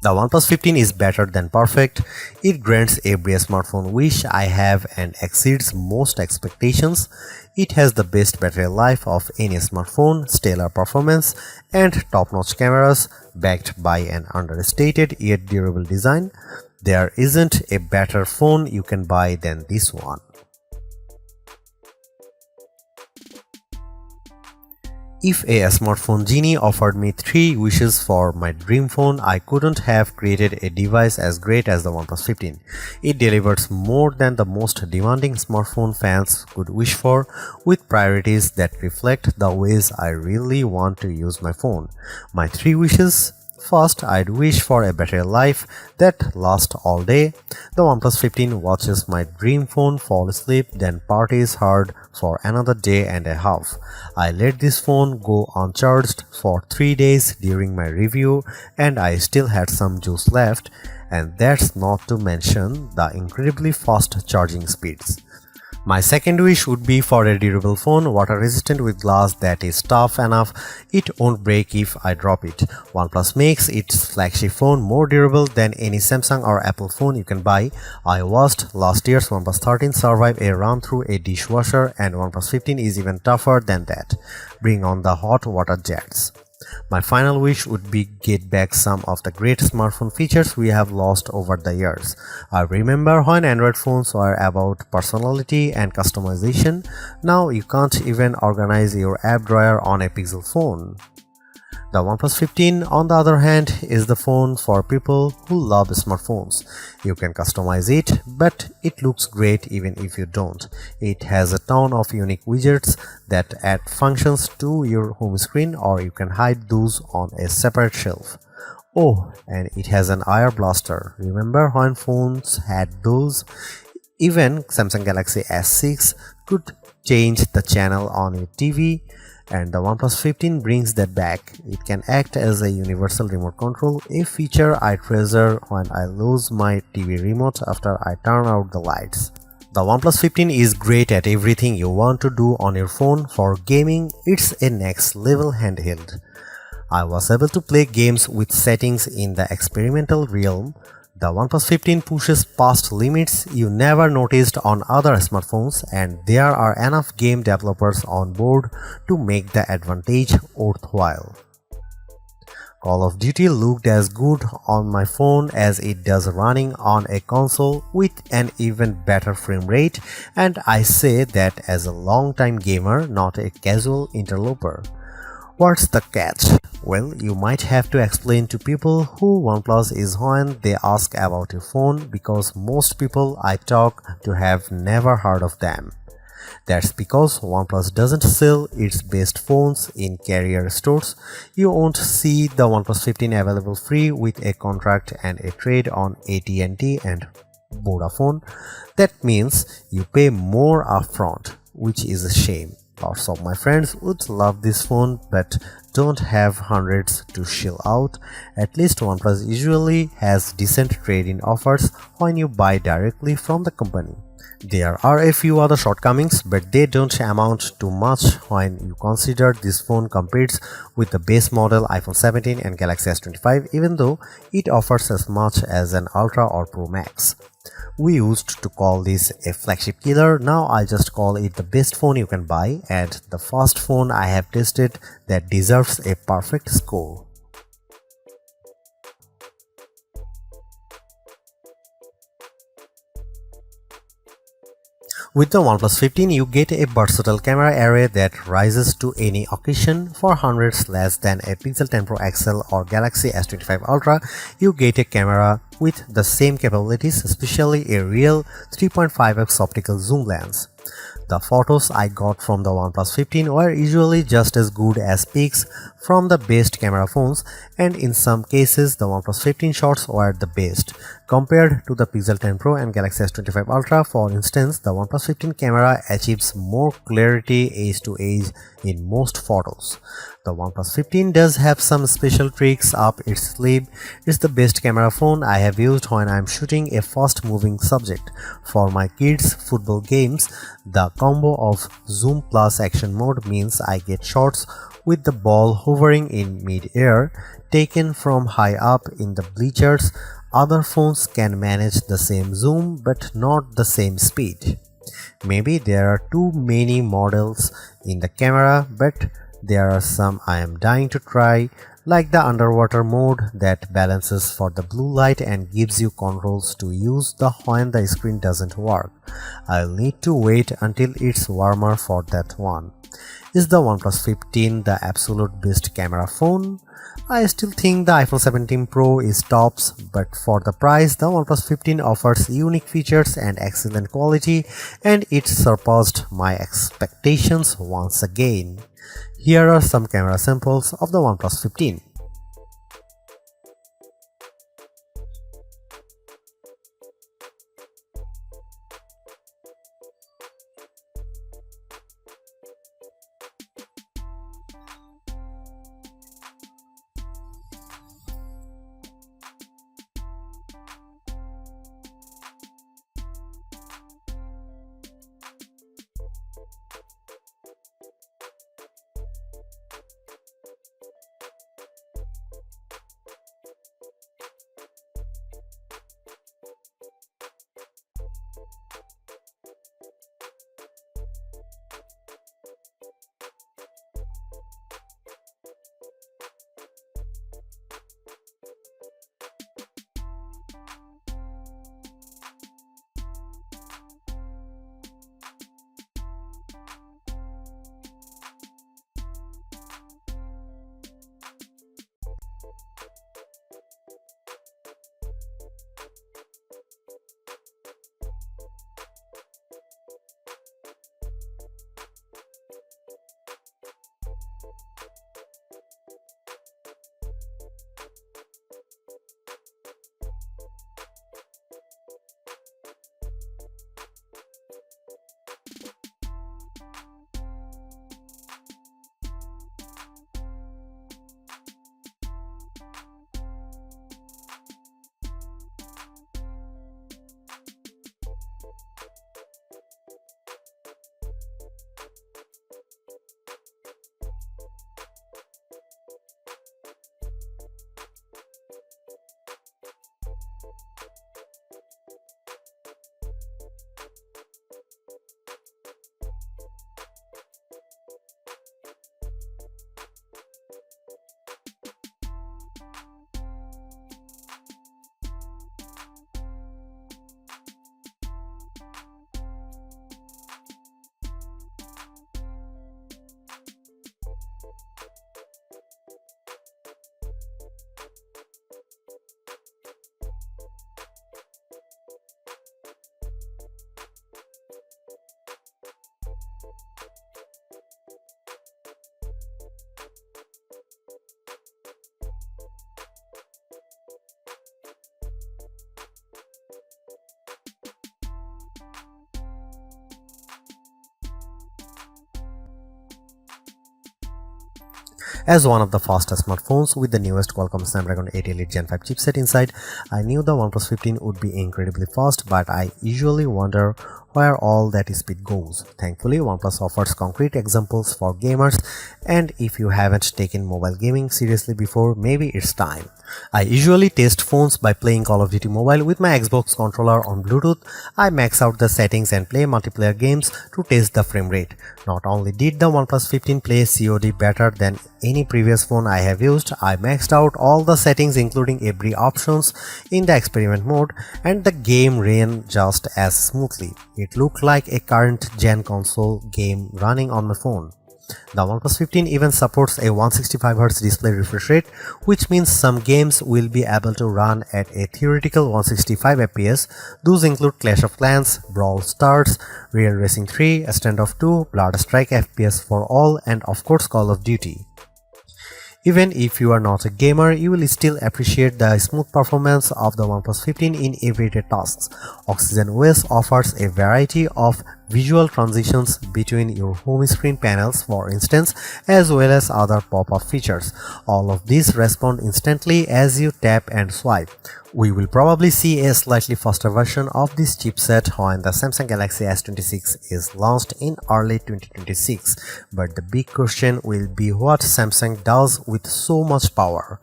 The OnePlus 15 is better than perfect. It grants every smartphone wish I have and exceeds most expectations. It has the best battery life of any smartphone, stellar performance, and top-notch cameras backed by an understated yet durable design. There isn't a better phone you can buy than this one. If a smartphone genie offered me 3 wishes for my dream phone, I couldn't have created a device as great as the OnePlus 15. It delivers more than the most demanding smartphone fans could wish for, with priorities that reflect the ways I really want to use my phone. My 3 wishes: first, I'd wish for a battery life that lasts all day. The OnePlus 15 watches my dream phone fall asleep, then parties hard for another day and a half. I let this phone go uncharged for 3 days during my review, and I still had some juice left, and that's not to mention the incredibly fast charging speeds. My second wish would be for a durable phone, water resistant with glass that is tough enough it won't break if I drop it. OnePlus makes its flagship phone more durable than any Samsung or Apple phone you can buy. I watched last year's OnePlus 13 survive a run through a dishwasher, and OnePlus 15 is even tougher than that. Bring on the hot water jets. My final wish would be get back some of the great smartphone features we have lost over the years. I remember when Android phones were about personality and customization. Now you can't even organize your app drawer on a Pixel phone. The OnePlus 15, on the other hand, is the phone for people who love smartphones. You can customize it, but it looks great even if you don't. It has a ton of unique widgets that add functions to your home screen, or you can hide those on a separate shelf. Oh, and it has an IR blaster. Remember when phones had those? Even Samsung Galaxy S6 could change the channel on your TV. And the OnePlus 15 brings that back. It can act as a universal remote control, a feature I treasure when I lose my TV remote after I turn out the lights. The OnePlus 15 is great at everything you want to do on your phone. For gaming, it's a next level handheld. I was able to play games with settings in the experimental realm. The OnePlus 15 pushes past limits you never noticed on other smartphones, and there are enough game developers on board to make the advantage worthwhile. Call of Duty looked as good on my phone as it does running on a console with an even better frame rate, and I say that as a long-time gamer, not a casual interloper. What's the catch? Well, you might have to explain to people who OnePlus is when they ask about your phone, because most people I talk to have never heard of them. That's because OnePlus doesn't sell its best phones in carrier stores. You won't see the OnePlus 15 available free with a contract and a trade on AT&T and Vodafone. That means you pay more upfront, which is a shame. Lots of my friends would love this phone but don't have hundreds to shell out. At least OnePlus usually has decent trade-in offers when you buy directly from the company. There are a few other shortcomings, but they don't amount to much when you consider this phone competes with the base model iPhone 17 and Galaxy S25, even though it offers as much as an Ultra or Pro Max. We used to call this a flagship killer. Now I just call it the best phone you can buy, and the first phone I have tested that deserves a perfect score. With the OnePlus 15, you get a versatile camera array that rises to any occasion. For hundreds less than a Pixel 10 Pro XL or Galaxy S25 Ultra, you get a camera with the same capabilities, especially a real 3.5x optical zoom lens. The photos I got from the OnePlus 15 were usually just as good as pics from the best camera phones, and in some cases the OnePlus 15 shots were the best. Compared to the Pixel 10 Pro and Galaxy S25 Ultra, for instance, the OnePlus 15 camera achieves more clarity edge to edge in most photos. The OnePlus 15 does have some special tricks up its sleeve. It's the best camera phone I have used when I'm shooting a fast-moving subject. For my kids' football games, the combo of zoom plus action mode means I get shots with the ball hovering in mid-air, taken from high up in the bleachers. Other phones can manage the same zoom but not the same speed. Maybe there are too many models in the camera, but there are some I am dying to try, like the underwater mode that balances for the blue light and gives you controls to use when the screen doesn't work. I'll need to wait until it's warmer for that one. Is the OnePlus 15 the absolute best camera phone? I still think the iPhone 17 Pro is tops, but for the price, the OnePlus 15 offers unique features and excellent quality, and it surpassed my expectations once again. Here are some camera samples of the OnePlus 15. As one of the fastest smartphones with the newest Qualcomm Snapdragon 8 Elite Gen 5 chipset inside, I knew the OnePlus 15 would be incredibly fast, but I usually wonder where all that speed goes. Thankfully, OnePlus offers concrete examples for gamers, and if you haven't taken mobile gaming seriously before, maybe it's time. I usually test phones by playing Call of Duty Mobile with my Xbox controller on Bluetooth. I max out the settings and play multiplayer games to test the frame rate. Not only did the OnePlus 15 play COD better than any previous phone I have used, I maxed out all the settings including every options in the experiment mode, and the game ran just as smoothly. It looked like a current gen console game running on my phone. The OnePlus 15 even supports a 165Hz display refresh rate, which means some games will be able to run at a theoretical 165 FPS. Those include Clash of Clans, Brawl Stars, Real Racing 3, Standoff 2, Blood Strike FPS for all, and of course Call of Duty. Even if you are not a gamer, you will still appreciate the smooth performance of the OnePlus 15 in everyday tasks. Oxygen OS offers a variety of visual transitions between your home screen panels, for instance, as well as other pop-up features. All of these respond instantly as you tap and swipe. We will probably see a slightly faster version of this chipset when the Samsung Galaxy S26 is launched in early 2026, but the big question will be what Samsung does with so much power.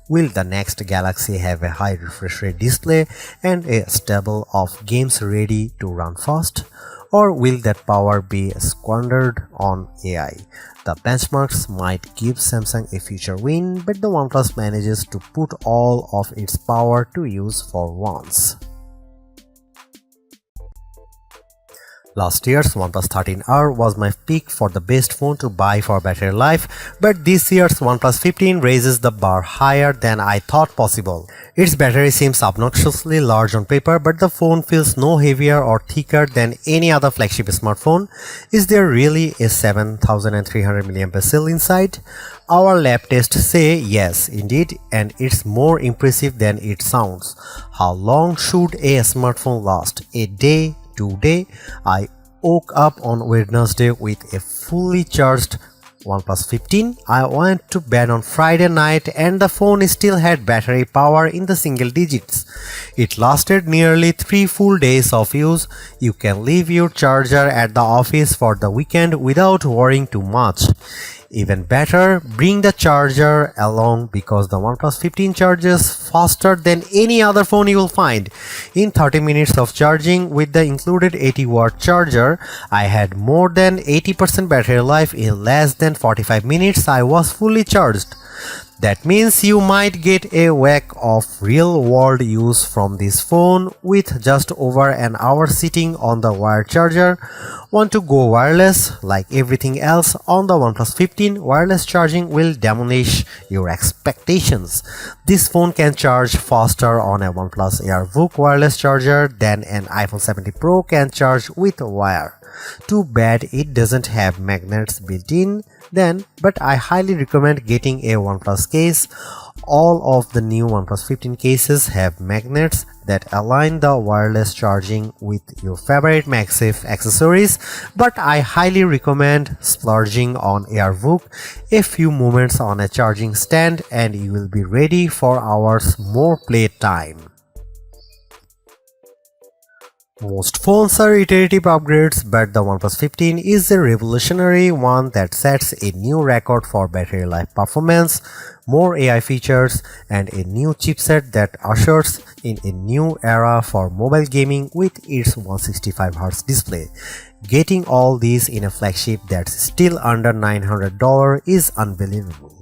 Will the next Galaxy have a high refresh rate display and a stable of games ready to run fast? Or will that power be squandered on AI? The benchmarks might give Samsung a future win, but the OnePlus manages to put all of its power to use for once. Last year's OnePlus 13R was my pick for the best phone to buy for battery life, but this year's OnePlus 15 raises the bar higher than I thought possible. Its battery seems obnoxiously large on paper, but the phone feels no heavier or thicker than any other flagship smartphone. Is there really a 7300 mAh cell inside? Our lab tests say yes, indeed, and it's more impressive than it sounds. How long should a smartphone last? A day? Today, I woke up on Wednesday with a fully charged OnePlus 15. I went to bed on Friday night and the phone still had battery power in the single digits. It lasted nearly 3 full days of use. You can leave your charger at the office for the weekend without worrying too much. Even better, bring the charger along because the OnePlus 15 charges faster than any other phone you will find. In 30 minutes of charging with the included 80-watt charger, I had more than 80% battery life. In less than 45 minutes, I was fully charged. That means you might get a whack of real-world use from this phone with just over an hour sitting on the wired charger. Want to go wireless? Like everything else on the OnePlus 15, wireless charging will demolish your expectations. This phone can charge faster on a OnePlus AirVook wireless charger than an iPhone 17 Pro can charge with a wire. Too bad it doesn't have magnets built in then, but I highly recommend getting a OnePlus case. All of the new OnePlus 15 cases have magnets that align the wireless charging with your favorite MagSafe accessories, but I highly recommend splurging on AirVook. A few moments on a charging stand and you will be ready for hours more playtime. Most phones are iterative upgrades, but the OnePlus 15 is a revolutionary one that sets a new record for battery life performance, more AI features, and a new chipset that ushers in a new era for mobile gaming with its 165Hz display. Getting all these in a flagship that's still under $900 is unbelievable.